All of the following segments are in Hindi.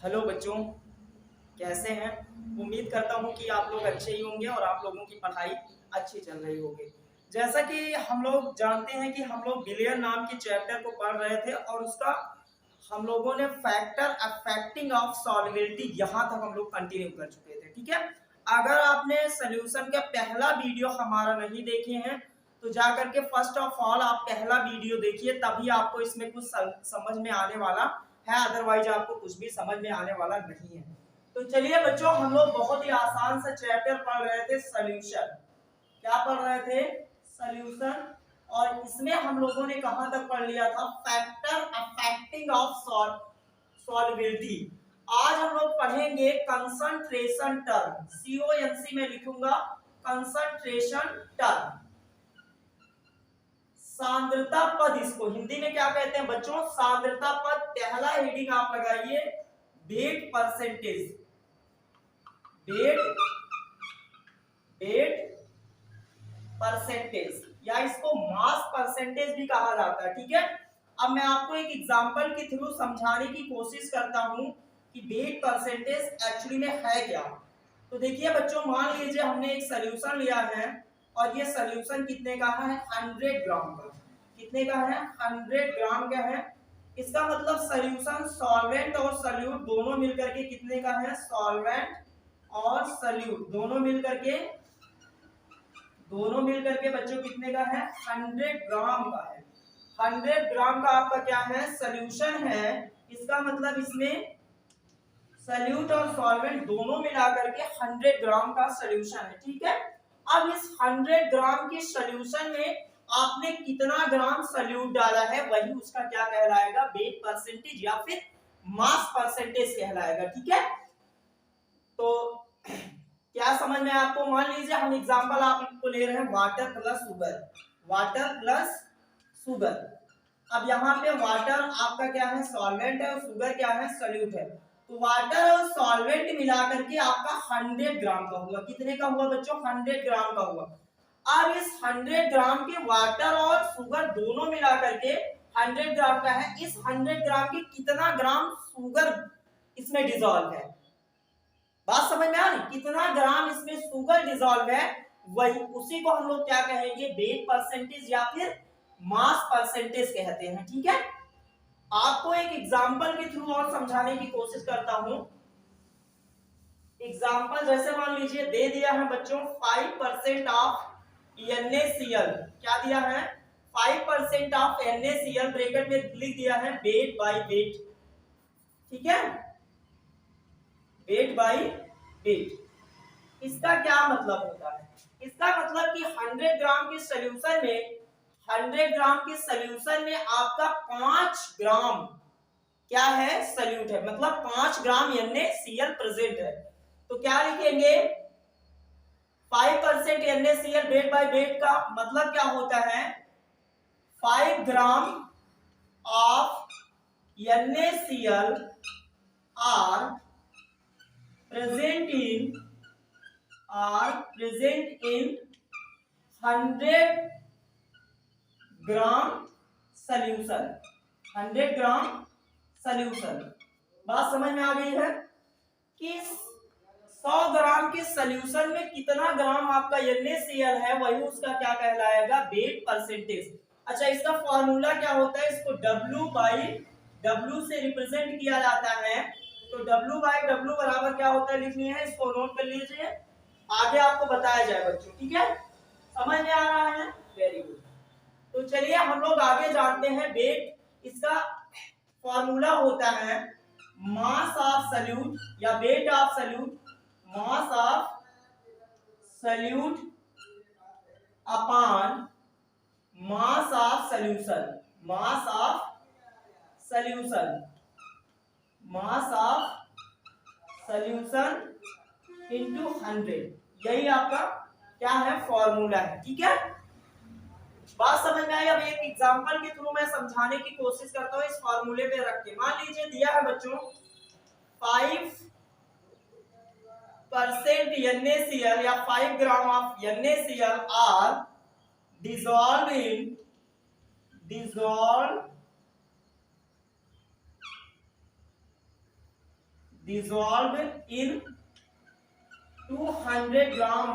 हेलो बच्चों, कैसे हैं। उम्मीद करता हूं कि आप लोग अच्छे ही होंगे और आप लोगों की पढ़ाई अच्छी चल रही होगी। जैसा कि हम लोग जानते हैं कि हम लोग बिलियन नाम के चैप्टर को पढ़ रहे थे और उसका हम लोगों ने फैक्टर अफेक्टिंग ऑफ सॉल्युबिलिटी यहाँ तक हम लोग कंटिन्यू कर चुके थे। ठीक है, अगर आपने सोल्यूशन का पहला वीडियो हमारा नहीं देखे हैं तो जा करके फर्स्ट ऑफ ऑल आप पहला वीडियो देखिए, तभी आपको इसमें कुछ समझ में आने वाला है, अदरवाइज आपको कुछ भी समझ में आने वाला नहीं है। तो चलिए बच्चों, हम लोग बहुत ही आसान सा चैप्टर पढ़ रहे थे, सॉल्यूशन। क्या पढ़ रहे थे? सॉल्यूशन। और इसमें हम लोगों ने कहां तक पढ़ लिया था? Factor affecting of solubility. आज हम लोग पढ़ेंगे कंसंट्रेशन टर्म, CONC में लिखूंगा कंसंट्रेशन टर्म, सांद्रता पद। इसको हिंदी में क्या कहते हैं बच्चों? सांद्रता पद। पहला हेडिंग आप लगाइए वेट परसेंटेज, वेट परसेंटेज, या इसको मास परसेंटेज भी कहा जाता है। ठीक है, अब मैं आपको एक एग्जांपल के थ्रू समझाने की कोशिश करता हूं कि वेट परसेंटेज एक्चुअली में है क्या। तो देखिए बच्चों, मान लीजिए हमने एक सॉल्यूशन लिया है और ये सॉल्यूशन कितने का है? 100 ग्राम का। कितने का है? 100 ग्राम का है। इसका मतलब सॉल्यूशन सॉल्वेंट और सॉल्यूट दोनों मिलकर के कितने का है? सॉल्वेंट और सॉल्यूट दोनों मिलकर के बच्चों कितने का है? 100 ग्राम का है। 100 ग्राम का आपका क्या है? सॉल्यूशन है। इसका मतलब इसमें सॉल्यूट और सॉल्वेंट दोनों मिलाकर के 100 ग्राम का सॉल्यूशन है। ठीक है, अब इस 100 ग्राम के सॉल्यूशन में आपने कितना ग्राम सॉल्यूट डाला है, वही उसका क्या कहलाएगा? वेट परसेंटेज या फिर मास परसेंटेज कहलाएगा। ठीक है, तो क्या समझ में आपको? मान लीजिए हम एग्जांपल आपको ले रहे हैं water plus sugar, water plus sugar. अब यहाँ पे वाटर आपका क्या है? सॉल्वेंट है, और शुगर क्या है? सॉल्यूट है। तो वाटर और सॉल्वेंट मिलाकर के आपका 100 ग्राम का हुआ। कितने का हुआ बच्चों? 100 ग्राम का हुआ। अब इस 100 ग्राम के वाटर और शुगर दोनों मिलाकर के 100 ग्राम का है। इस 100 ग्राम के कितना ग्राम शुगर इसमें डिजोल्व है? बात समझ में आ रही? कितना ग्राम इसमें शुगर डिजोल्व है, वही उसी को हम लोग क्या कहेंगे? वेट परसेंटेज या फिर मास परसेंटेज कहते हैं। ठीक है, आपको एक एग्जांपल के थ्रू और समझाने की कोशिश करता हूं। एग्जांपल जैसे मान लीजिए दे दिया है बच्चों 5% ऑफ NaCl। क्या दिया है? 5% ऑफ NaCl, ब्रैकेट में लिख दिया है वेट बाय वेट। ठीक है, वेट बाय वेट। इसका क्या मतलब होता है? इसका मतलब कि 100 ग्राम के सॉल्यूशन में 100 ग्राम के सॉल्यूशन में आपका 5 ग्राम क्या है? सॉल्यूट है, मतलब 5 ग्राम NaCl प्रेजेंट है। तो क्या लिखेंगे? 5% NaCl वेट बाय वेट का मतलब क्या होता है? 5 gram of NaCl are present in 100 gram solution. 100 gram solution. बात समझ में आ गई है कि 100 ग्राम के सॉल्यूशन में कितना ग्राम आपका NaCl है, वही उसका क्या कहलाएगा? Wait percentage. अच्छा, इसका फॉर्मूला क्या होता है? इसको W से रिप्रेजेंट किया जाता है। तो W बराबर क्या होता है लिखनी है, इसको नोट कर लीजिए, आगे आपको बताया जाए बच्चों। ठीक है, समझ में आ रहा है? Very good. तो चलिए हम लोग आगे जानते हैं वेट। इसका फॉर्मूला होता है मास ऑफ सॉल्यूट या weight of solute, mass of solute upon mass of solution, mass of solution, mass of solution into 100। यही आपका क्या है? फॉर्मूला है। ठीक है, बात समझ में आई? अब एक एग्जांपल के थ्रू मैं समझाने की कोशिश करता हूं इस फॉर्मूले पे रख के। मान लीजिए दिया है बच्चों 5% NaCl या 5 gram of NaCl are dissolved dissolved in 200 gram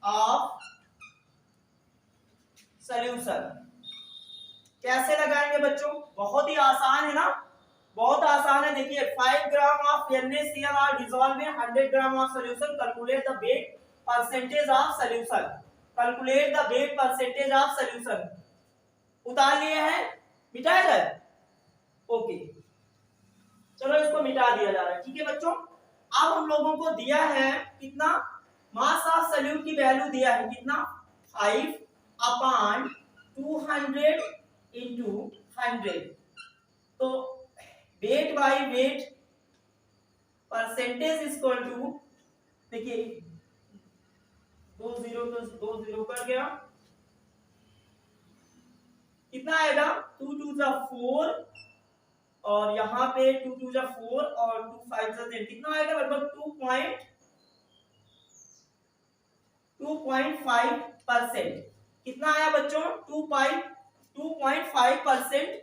of solution। कैसे लगाएंगे बच्चों? बहुत ही आसान है ना, बहुत आसान है। देखिए 5 gram of NaCl are dissolve in 100 gram of solution, calculate the weight percentage of solution, calculate the weight percentage of solution. उतार लिए हैं, मिटाया जाए। ओके, चलो इसको मिटा दिया जा रहा है। ठीक है बच्चों, अब हम लोगों को दिया है कितना, मास ऑफ सॉल्यूट की वैल्यू दिया है कितना, 5 अपॉन 200 इंटू 100। तो weight by weight percentage is equal to, देखिए 2 0 तो 2 0 कर गया, कितना आएगा, 2 2 जा 4 और यहाँ पे 2 2 जा 4 और 2 5 जा 10, कितना आएगा लगभग 2.5%। कितना आया बच्चों, 2.5%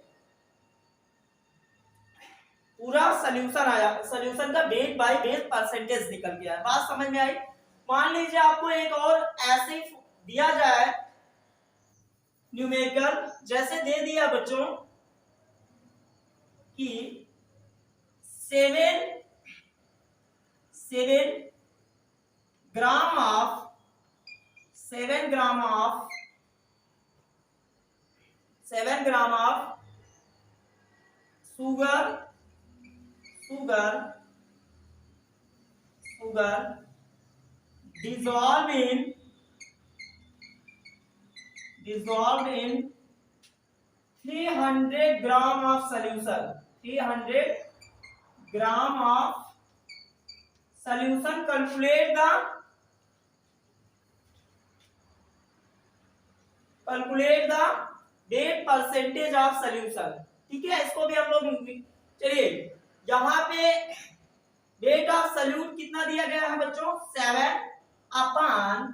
पूरा सोल्यूशन आया। सोल्यूशन का वेट बाय वेट परसेंटेज निकल गया है। बात समझ में आई? मान लीजिए आपको एक और ऐसे दिया जाए न्यूमेरिकल, जैसे दे दिया बच्चों कि 7 gram of 7 gram of sugar dissolved in 300 gram of solution, 300 gram of solution, calculate the weight percentage of solution. ठीक है, इसको भी हम लोग, चलिए यहाँ पे वेट ऑफ सॉल्यूट कितना दिया गया है बच्चों, 7 अपॉन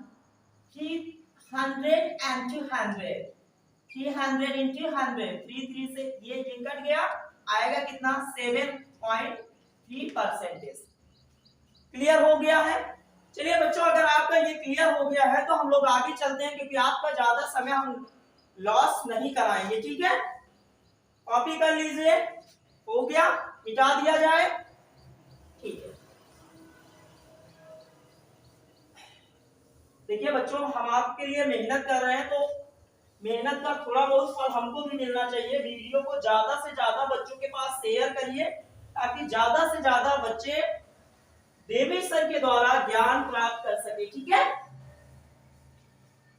300 and 200, 300 into 100, 3 3 से ये कट गया, आएगा कितना, 7.3%। क्लियर हो गया है? चलिए बच्चों, अगर आपका ये क्लियर हो गया है तो हम लोग आगे चलते हैं, क्योंकि आपका ज्यादा समय हम लॉस नहीं कराएंगे। ठीक है, कॉपी कर लीजिए। हो गया, मिटा दिया जाए। ठीक है, देखिए बच्चों, हम आपके लिए मेहनत कर रहे हैं, तो मेहनत का थोड़ा बहुत फल हमको भी मिलना चाहिए। वीडियो को ज्यादा से ज्यादा बच्चों के पास शेयर करिए, ताकि ज्यादा से ज्यादा बच्चे देवी सर के द्वारा ज्ञान प्राप्त कर सके। ठीक है,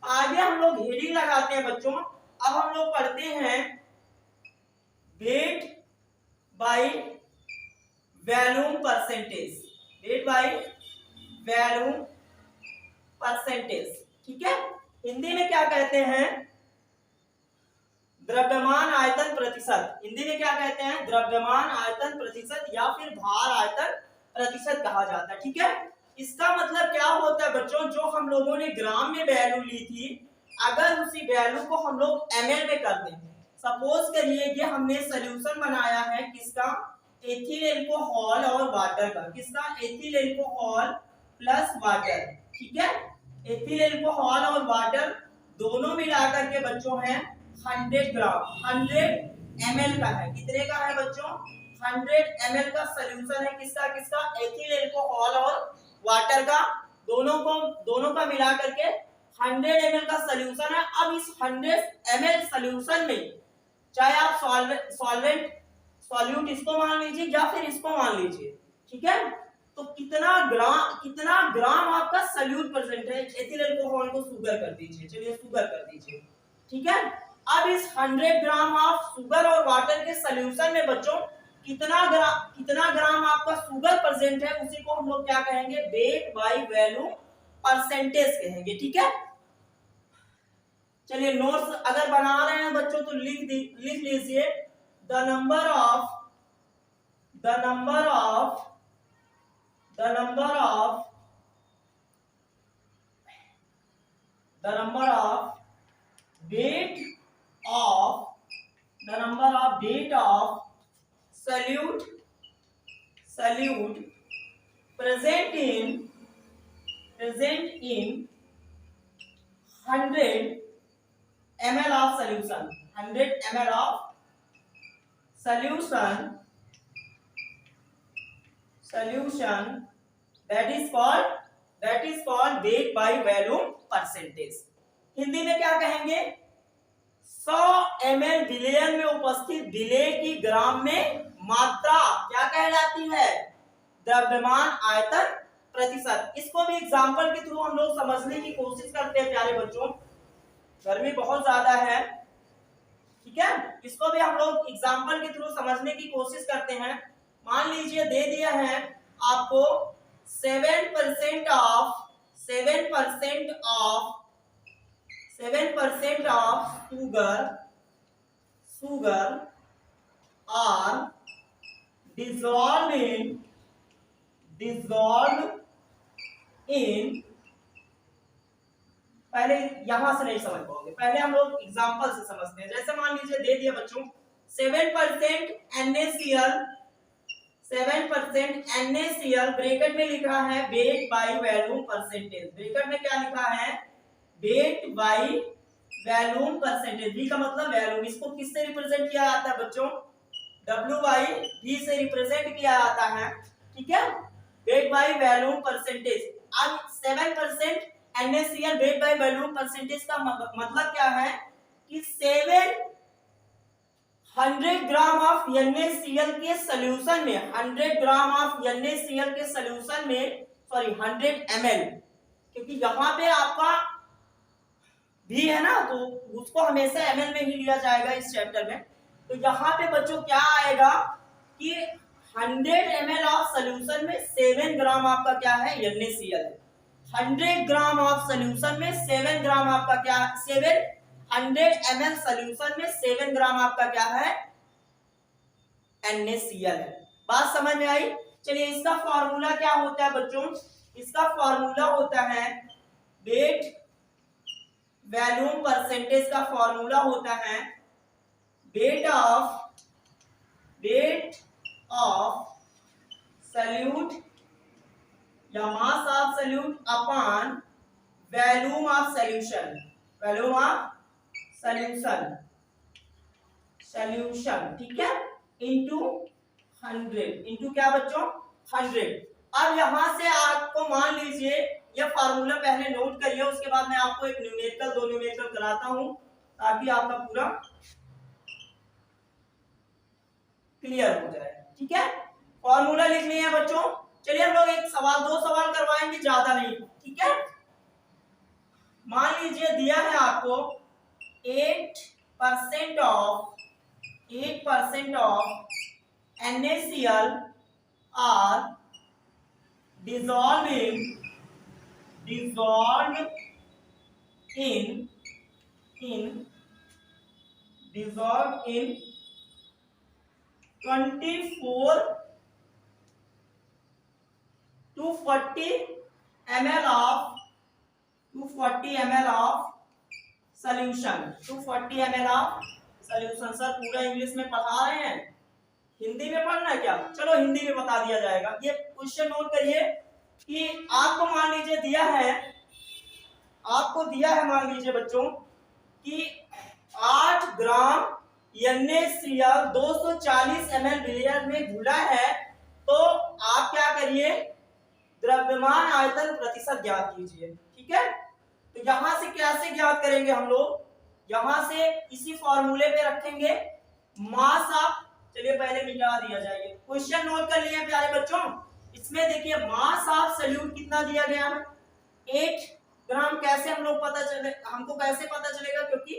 आगे हम लोग हेडिंग लगाते हैं बच्चों। अब हम लोग पढ़ते हैं weight by volume percentage, weight by volume percentage. ठीक है, हिंदी में क्या कहते हैं, द्रव्यमान आयतन प्रतिशत। हिंदी में क्या कहते हैं, द्रव्यमान आयतन प्रतिशत, या फिर भार आयतन प्रतिशत कहा जाता है। ठीक है, इसका मतलब क्या होता है बच्चों, जो हम लोगों ने ग्राम में वैल्यू ली थी, अगर उसी वैल्यू को हम लोग ml में कर दें, सपोज करिए कि हमने सोल्यूशन बनाया है किसका, एथिल एल्कोहल और वाटर का, किसका, एथिल एल्कोहल प्लस वाटर। ठीक है, एथिल एल्कोहल और वाटर दोनों मिलाकर के बच्चों हैं 100 ग्राम, 100 ml का है। कितने का है बच्चों, 100 ml का सोल्यूशन है, किसका किसका, एथिल एल्कोहल और वाटर का, दोनों का मिला करके 100 ml का सोल्यूशन है। अब इस 100 ml सोल्यूशन में, चाहे आप सॉल्यूट इसको मान लीजिए या फिर इसको मान लीजिए, ठीक है, तो कितना ग्राम आपका सॉल्यूट प्रेजेंट है। एथिल एल्कोहल को शुगर कर दीजिए, चलिए शुगर कर दीजिए। ठीक है, अब इस 100 ग्राम ऑफ शुगर और वाटर के सॉल्यूशन में बच्चों कितना ग्राम आपका शुगर प्रेजेंट है, उसी को हम लोग क्या कहेंगे, वेट बाय वॉल्यूम परसेंटेज कहेंगे। ठीक है, चलिए नोट्स अगर बना रहे हैं बच्चों तो लिख लीजिए, the number of weight of solute present in 100 ml of solution, 100 ml of solution that is called weight by volume percentage। Hindi में क्या कहेंगे? 100 ml विलयन में उपस्थित विलेय की ग्राम में मात्रा क्या कहलाती है? द्रव्यमान आयतन प्रतिशत। इसको भी एग्जांपल के थ्रू हम लोग समझने की कोशिश करते हैं प्यारे बच्चों, गर्मी बहुत ज्यादा है, ठीक है, इसको भी हम लोग एग्जांपल के थ्रू समझने की कोशिश करते हैं। मान लीजिए दे दिया है आपको 7% of sugar are dissolved in पहले यहां से नहीं समझ पाओगे, पहले हम लोग एग्जांपल से समझते हैं। जैसे मान लीजिए दे दिया बच्चों 7% NaCl ब्रैकेट में लिखा है weight by volume percentage. Bracket में क्या लिखा है? Weight by volume percentage. V का मतलब वॉल्यूम। इसको किससे रिप्रेजेंट किया जाता है बच्चों? W/V से रिप्रेजेंट किया जाता है, ठीक है, वेट बाय वॉल्यूम परसेंटेज। अब 7% NaCl weight by volume percentage का मतलब क्या है कि 700 ग्राम ऑफ NaCl के सॉल्यूशन में 100 ग्राम ऑफ NaCl के सॉल्यूशन में 100 ml, क्योंकि यहाँ पे आपका भी है ना, तो उसको हमेशा ml में ही लिया जाएगा इस चैप्टर में। तो यहाँ पे बच्चों क्या आएगा कि 100 ml ऑफ सॉल्यूशन में 7 ग्राम आपका क्या है? NaCl है। 100 ग्राम ऑफ सॉल्यूशन में 7 ग्राम आपका क्या? 700 ml सॉल्यूशन में 7 ग्राम आपका क्या है? NaCl है। बात समझ में आई? चलिए इसका फॉर्मूला क्या होता है बच्चों? इसका फॉर्मूला होता है वेट वॉल्यूम परसेंटेज का फॉर्मूला होता है वेट ऑफ सॉल्यूट या मास of solute upon volume of solution, ठीक है, इनटू 100, इनटू क्या बच्चों? 100। अब यहां से आपको मान लीजिए ये फार्मूला पहले नोट करिए, उसके बाद मैं आपको एक न्यूमेरिकल, 2 न्यूमेरिकल कराता हूं ताकि आपका पूरा क्लियर हो जाए, ठीक है। फॉर्मूला लिख लिया है बच्चों। चलिए हम लोग एक सवाल, 2 सवाल करवाएंगे, ज्यादा नहीं, ठीक है। मान लीजिए दिया है आपको 8% of NaCl are dissolved in 24 to 40 ml of solution। 240 ml of solution। Sir पूरा इंग्लिश में पढ़ा रहे हैं, हिंदी में पढ़ना है क्या? चलो हिंदी में बता दिया जाएगा। ये क्वेश्चन नोट करिए कि आपको मान लीजिए दिया है मान लीजिए बच्चों कि 8 ग्राम NaCl 240 ml विलियर में घुला है, तो आप क्या करिए? द्रव्यमान आयतन प्रतिशत ज्ञात कीजिए, ठीक है। तो यहां से कैसे ज्ञात करेंगे हम लोग? यहां से इसी फॉर्मूले पे रखेंगे मास ऑफ, चलिए पहले मिटा दिया जाएगा। क्वेश्चन नोट कर लिए प्यारे बच्चों। इसमें देखिए मास ऑफ सॉल्यूट कितना दिया गया है? 8 ग्राम। कैसे हम लोग हमको कैसे पता चलेगा? क्योंकि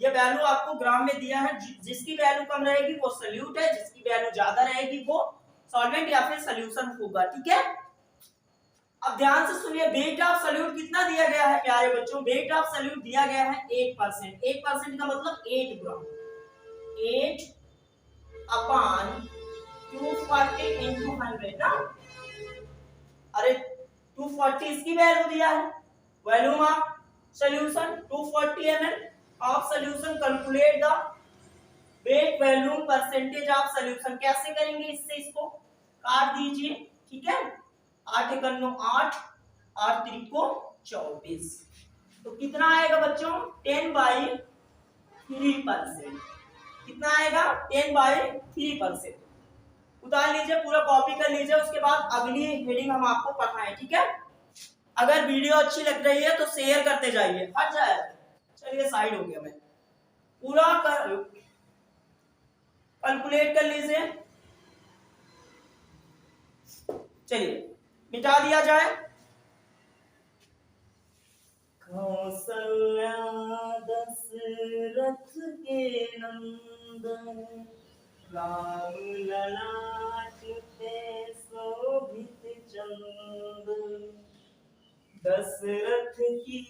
ये वैल्यू आपको ग्राम में दिया है। जिसकी वैल्यू कम रहेगी वो सॉल्यूट है, जिसकी वैल्यू ज्यादा रहेगी वो सॉल्वेंट या फिर सॉल्यूशन होगा, ठीक है। अब ध्यान से सुनिए, वेट ऑफ सॉल्यूट कितना दिया गया है प्यारे बच्चों? वेट ऑफ सॉल्यूट दिया गया है 8%। 8% का मतलब 8 ग्राम। 8 अपॉन 240 into 100 ना, अरे 240 इसकी वैल्यू दिया है, volume of solution 240 ml of solution. Calculate the weight volume percentage of solution कैसे करेंगे, इससे इसको काट दीजिए, ठीक है। 8 एकम 9 8, 8 त्रिको 24, तो कितना आएगा बच्चों 10/3%। कितना आएगा 10/3%। उतार लीजिए, पूरा कॉपी कर लीजिए, उसके बाद अगली हेडिंग हम आपको पढ़ाएं, ठीक है। अगर वीडियो अच्छी लग रही है तो शेयर करते जाइए, हट जाए। चलिए साइड हो गया, मैं पूरा कैलकुलेट कर लीजिए। चलिए मिटा दिया जाए। कौशल्या दशरथ के नंदन, राम ललाट पे शोभित चंदन, दशरथ की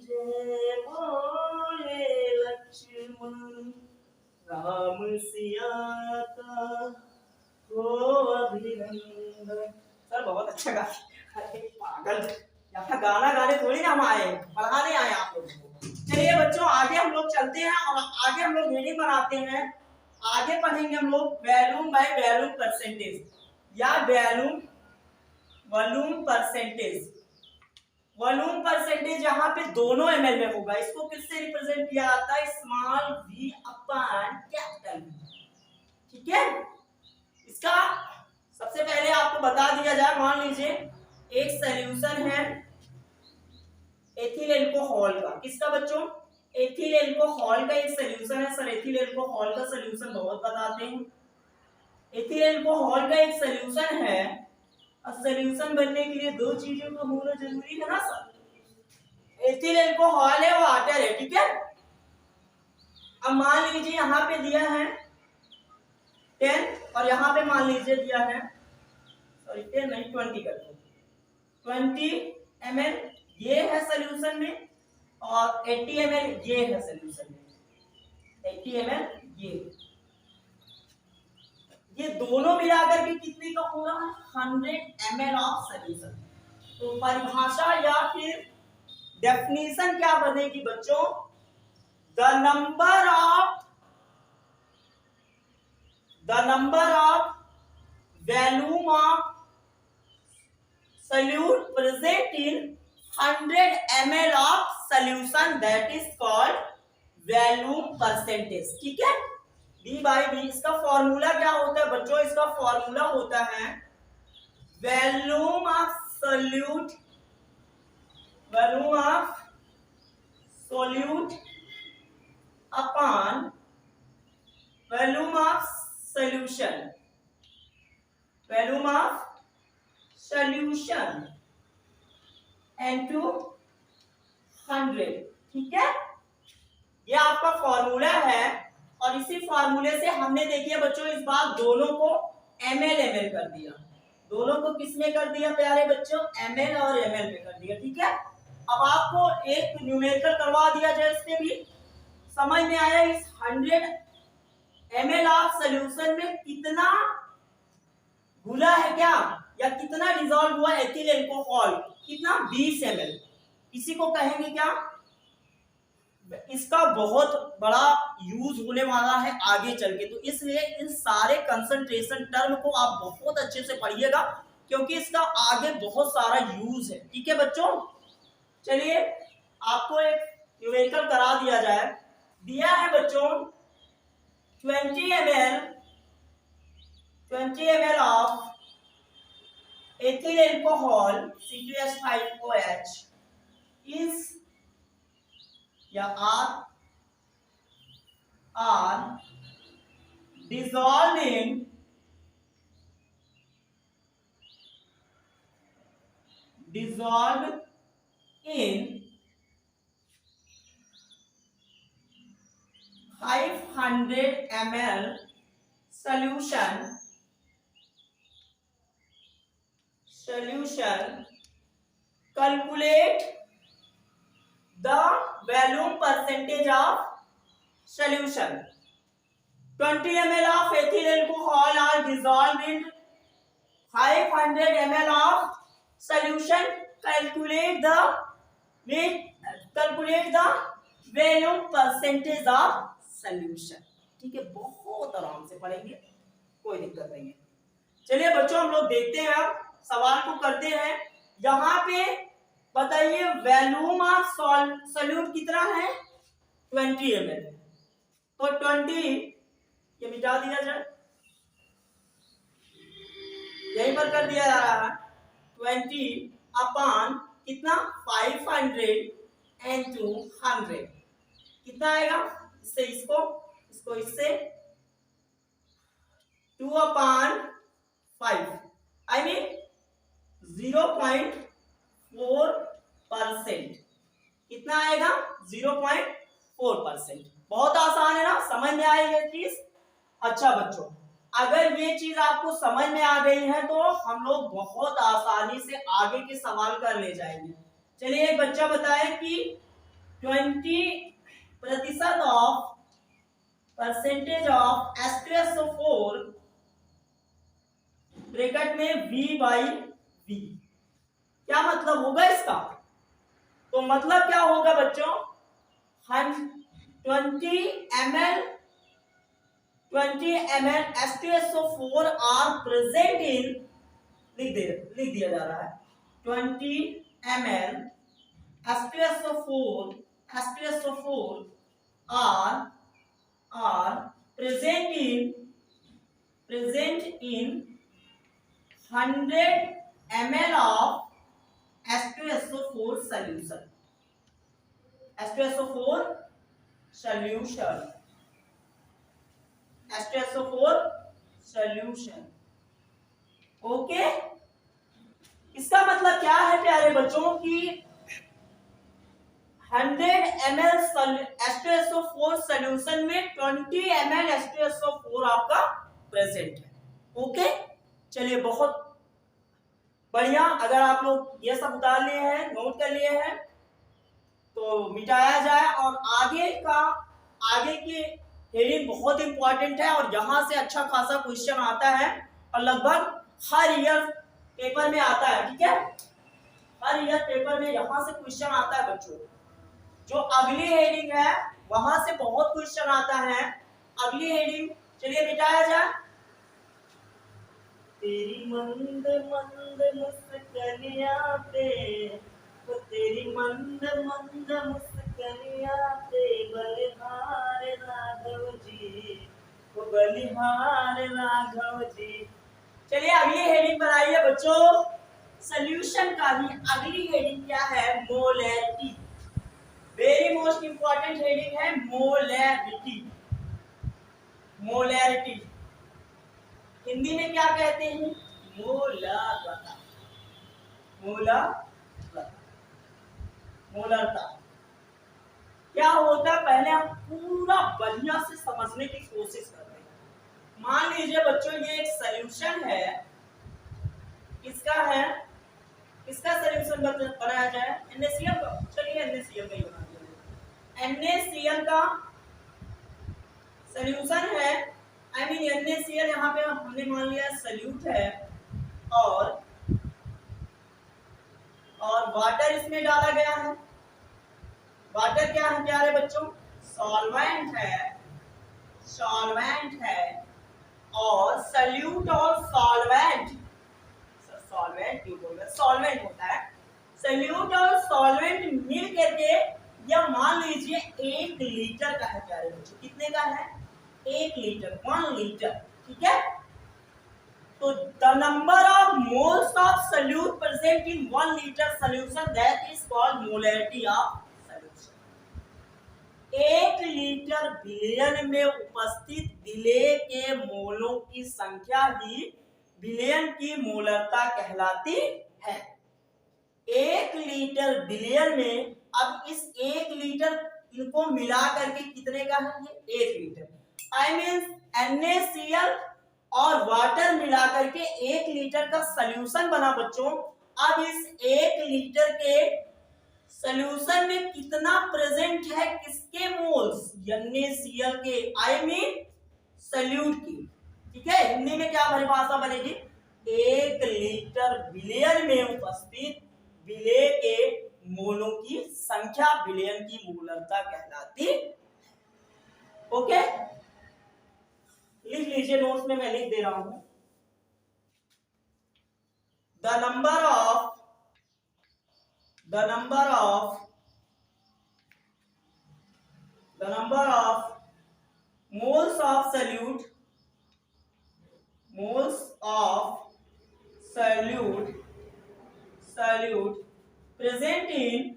जय बोले लक्ष्मण, राम सिया का हो अभिनंदन। सर बहुत अच्छा गा, अरे पागल, यहाँ गाना गाने थोड़ी ना हम आए, पढ़ाने आए आप लोगों को। चलिए बच्चों आगे हम लोग चलते हैं और आगे हम लोग हेडिंग बनाते हैं। आगे पढ़ेंगे हम लोग वॉल्यूम बाय वॉल्यूम परसेंटेज या वॉल्यूम परसेंटेज। वॉल्यूम परसेंटेज यहाँ पे दोनों एमएल में होगा। इसको किससे रिप्रेजेंट किया जाता है, small v upon capital V, ठीक है। इसका सबसे पहले आपको बता दिया जाए, मान लीजिए एक सॉल्यूशन है एथिल एल्कोहल का। किसका बच्चों, एथिल एल्कोहल का एक सॉल्यूशन है। सर एथिल एल्कोहल का सॉल्यूशन बहुत बताते हैं। एथिल एल्कोहल का एक सॉल्यूशन है, और सॉल्यूशन बनने के लिए दो चीजों का होना जरूरी है ना सर। एथिल एल्कोहल है, वाटर है, ठीक है। अब मान लीजिए यहाँ पे दिया है 10 और यहाँ पे मान लीजिए दिया है, सॉरी 10 नहीं 20 कर दो, 20 ml ये है सॉल्यूशन में, और 80 ml ये है सॉल्यूशन में, 80 ml ये दोनों मिलाकर के कितने का हो रहा है 100 ml ऑफ सॉल्यूशन। तो परिभाषा या फिर डेफिनेशन क्या बनेगी बच्चों, the number of volume of solute present in 100 ml of solution, that is called volume percentage, ठीक है। V/V इसका फॉर्मूला क्या होता है बच्चों, इसका फॉर्मूला होता है volume of solute upon volume of solution, into 100, ठीक है। ये आपका फॉर्मूला है, और इसी फॉर्मूले से हमने देखिए बच्चों इस बार दोनों को ml कर दिया। दोनों को किसमें कर दिया प्यारे बच्चों, ml और ml में कर दिया, ठीक है। अब आपको एक न्यूमेरिकल करवा दिया जाए, इससे भी समझ में आया इस 100 ml ऑफ सॉल्यूशन में कितना घुला है क्या, या कितना डिसॉल्व हुआ एथिल एल्कोहल, कितना 20 ml। इसी को कहेंगे क्या, इसका बहुत बड़ा यूज होने वाला है आगे चल के, तो इसलिए इन सारे कंसंट्रेशन टर्म को आप बहुत अच्छे से पढ़िएगा, क्योंकि इसका आगे बहुत सारा यूज है, ठीक है बच्चों। चलिए आपको एक न्यूमेरिकल करा दिया जाए। दिया है बच्चों 20 ml of ethyl alcohol C2H5OH is या are dissolved in 500 ml solution. Calculate the volume percentage of solution. 20 ml of ethyl alcohol are dissolved in 500 ml of solution. Calculate the volume percentage of solution. ठीक है, बहुत आराम से पढ़ेंगे, कोई दिक्कत नहीं है। चलिए बच्चों हम लोग देखते हैं, अब सवाल को करते हैं। यहाँ पे बताइए वॉल्यूम ऑफ सॉल्यूट कितना है, 20 ml। तो 20 ये मिटा दिया जाए, यहीं पर कर दिया जा रहा है। 20 अपॉन कितना 500 into 100 कितना आएगा, इससे इसको इसको इससे 2/5 आई मीन 0.4%। कितना आएगा 0.4%। बहुत आसान है ना, समझ में आई ये चीज। अच्छा बच्चों, अगर ये चीज आपको समझ में आ गई है तो हम लोग बहुत आसानी से आगे के सवाल कर ले जाएंगे। चलिए एक बच्चा बताए कि 20% of percentage of H2SO4 bracket में V/V, क्या मतलब होगा इसका? तो मतलब क्या होगा बच्चों, 20 ml H2SO4 are present in, लिख दिया जा रहा है 20 ml H2SO4 are present in 100 ml of H2SO4 solution। H2SO4 solution। Okay, इसका मतलब क्या है प्यारे बच्चों कि 100 ml H2SO4 सॉल्यूशन में 20 ml H2SO4 आपका प्रेजेंट है। ओके, चलिए बहुत बढ़िया। अगर आप लोग ये सब उतार लिए हैं, नोट कर लिए हैं, तो मिटाया जाए। और आगे की हेडिंग बहुत इंपॉर्टेंट है और यहां से अच्छा खासा क्वेश्चन आता है और लगभग हर ईयर पेपर में आता है। ठीक है, हर ईयर पेपर में यहां से क्वेश्चन आता है बच्चों। जो अगली हेडिंग है वहां से बहुत क्वेश्चन आता है। अगली हेडिंग चलिए मिटाया जाए। तेरी मंद मंद मुस्कानियां पे, तो तेरी मंद मंद मुस्कानियां पे बलिहार राघव जी, वो बलिहार राघव जी। चलिए अगली हेडिंग बनाइए बच्चों, सॉल्यूशन का ही अगली हेडिंग क्या है, molarity. Very most important heading है मोलैरिटी। मोलैरिटी हिंदी में क्या कहते हैं, मोलरता। मोलरता क्या होता है, पहले हम पूरा बढ़िया से समझने की कोशिश करते हैं। मान लीजिए बच्चों ये एक सॉल्यूशन है, किसका है, किसका सॉल्यूशन बनाया जाए, NaCl का। चलिए NaCl का ही बना देते हैं। NaCl का सॉल्यूशन है, आई मीन NaCl यहाँ पे हमने मान लिया सॉल्यूट है और वाटर इसमें डाला गया है। वाटर क्या है प्यारे बच्चों, सॉल्वेंट है और सॉल्यूट और सॉल्वेंट क्यों बोल रहे, सॉल्वेंट होता है। सॉल्यूट और सॉल्वेंट मिल करके या मान लीजिए 1 लीटर का है प्यारे बच्चों। कितने का है, 1 लीटर, 1 लीटर। ठीक है, तो the number of moles of solute present in 1 litre solution that is called molarity of solution. 1 litre billion में उपस्थित विलेय के मोलों की संख्या ही विलेयन की मोलरता कहलाती है। 1 लीटर बिलियन में, अब इस 1 लीटर इनको मिला करके कितने का है ये 1 लीटर, आई मीन NaCl और वाटर मिला करके 1 लीटर का सॉल्यूशन बना बच्चों। अब इस 1 लीटर के सॉल्यूशन में कितना प्रेजेंट है, किसके मोल्स, NaCl के, आई मीन सॉल्यूट की। ठीक है, हिंदी में क्या परिभाषा बनेगी, 1 लीटर बिलियन में उपस्थित विलेय के मोलों की संख्या विलेयन की मोलरता कहलाती। ओके, लिख लीजिए, नोट्स में मैं लिख दे रहा हूं। The number of the number of moles of solute present in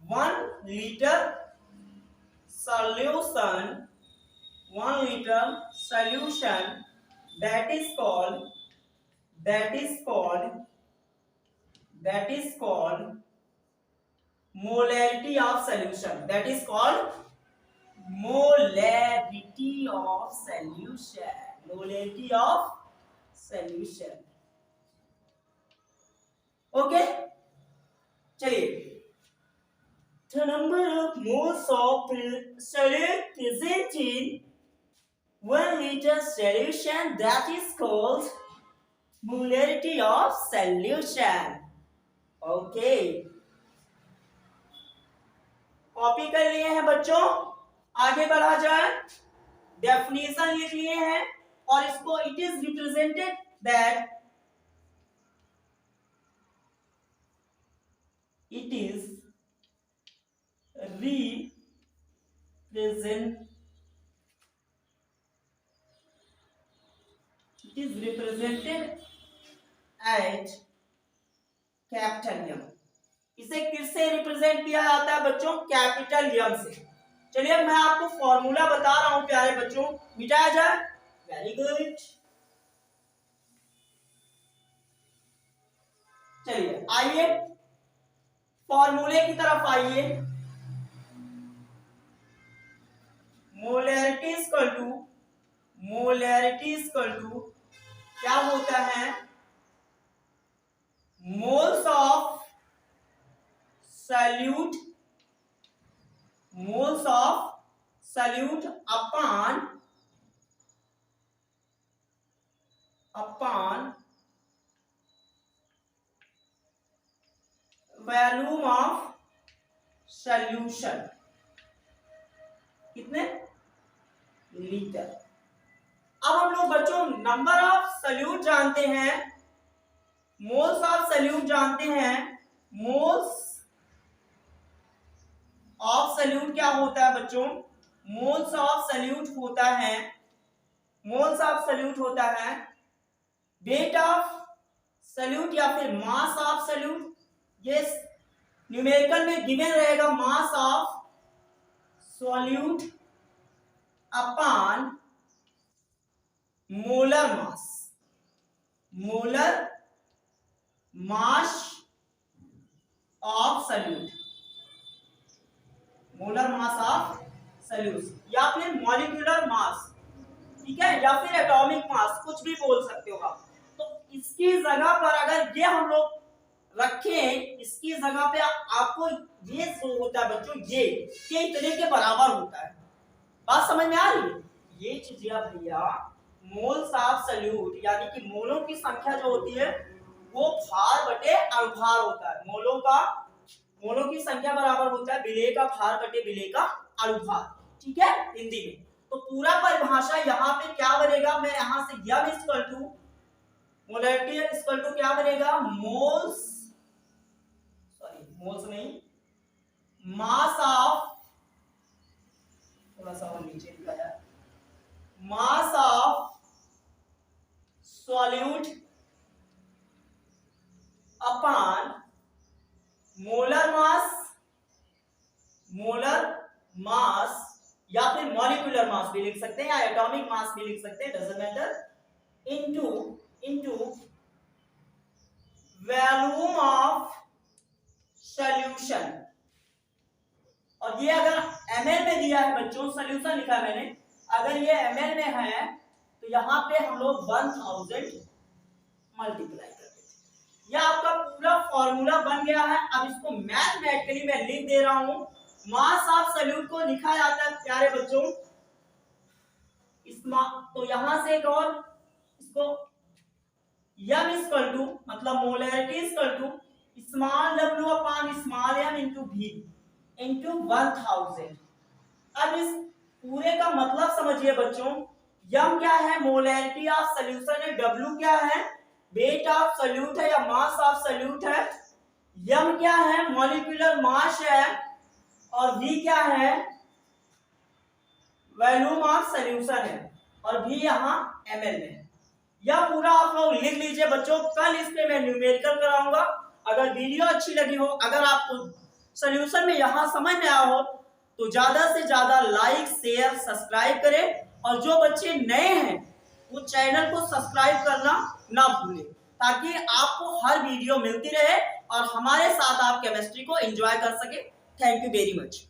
1 liter solution, 1 liter solution, that is called molarity of solution. That is called molarity of solution. Molarity of solution. Okay, चलिए, the number of moles of solute present in 1 liter solution, that is called molarity of solution. Okay, copy कर लिए हैं बच्चों, आगे बढ़ा जाए। डेफिनेशन लिख लिए हैं और इसको it is represented that it is represented at capital M. इसे किससे रिप्रेजेंट किया जाता है बच्चों? कैपिटल M से। चलिए मैं आपको फॉर्मूला बता रहा हूं प्यारे बच्चों, मिटाया जाए। वेरी गुड, चलिए आइए फॉर्मूले की तरफ आइए। मोलैरिटी इक्वल टू क्या होता है? Moles of solute upon volume of solution. कितने लीटर? अब हम लोग बच्चों नंबर ऑफ सल्यूट जानते हैं, मोल्स ऑफ सल्यूट जानते हैं। मोल्स ऑफ सल्यूट क्या होता है बच्चों? मोल्स ऑफ सल्यूट होता है वेट ऑफ सल्यूट या फिर मास ऑफ सल्यूट। ये न्यूमेरिकल में गिवन रहेगा, मास of solute upon molar mass of solute, या फिर मॉलिक्यूलर मास, ठीक है, या फिर एटॉमिक मास, कुछ भी बोल सकते हो आप। तो इसकी जगह पर अगर ये हम लोग रखें, इसकी जगह पे आपको ये शो होता है बच्चों, ये इतने के बराबर होता है। बात समझ में आ रही है? ये चीजें भैया मोल्स ऑफ सल्यूट यानी कि मोलों की संख्या जो होती है वो भार बटे अनुभार होता है। मोलों की संख्या बराबर होता है विलेय का भार बटे विलेय का अनुभार, ठीक है, हिंदी में। तो पूरा परिभाषा यहाँ पे क्या बनेगा? मैं यहाँ से यम equal to molarity equal to क्या बनेगा? मोल्स नहीं, मास ऑफ, थोड़ा सा और नीचे लिखा है, मास of solute upon molar mass या फिर मॉलिक्यूलर मास भी लिख सकते हैं या एटॉमिक मास भी लिख सकते हैं, doesn't matter, into volume of solution. और ये अगर ml में दिया है बच्चों, सॉल्यूशन लिखा है मैंने, अगर ये ml में है तो यहाँ पे हम लोग 1000 मल्टीप्लाई कर देते। यह आपका पूरा फॉर्मूला बन गया है। अब इसको मैथमेटिकली मैं लिख दे रहा हूं। मास ऑफ सॉल्यूट को लिखा जाता है प्यारे बच्चों तो यहां से एक और इसको यम इक्वल टू मतलब molarity equal to small w upon small m into v into 1000। अब इस पूरे का मतलब समझिए बच्चों, m क्या है, मोलैरिटी ऑफ सॉल्यूशन है, w क्या है, वेट ऑफ सॉल्यूट है या मास ऑफ सॉल्यूट है, m क्या है, मॉलिक्यूलर मास है, और v क्या है, वॉल्यूम ऑफ सॉल्यूशन है, और v यहाँ ml में। यह पूरा आप लोग लिख लीजिए बच्चों, कल इस पे मैं न्यूमेरिकल कराऊंगा। अगर वीडियो अच्छी लगी हो, अगर आपको सॉल्यूशन में यहाँ समझ में आया हो, तो ज्यादा से ज्यादा लाइक शेयर सब्सक्राइब करें, और जो बच्चे नए हैं वो चैनल को सब्सक्राइब करना ना भूलें, ताकि आपको हर वीडियो मिलती रहे और हमारे साथ आप केमिस्ट्री को एंजॉय कर सके। Thank you very much.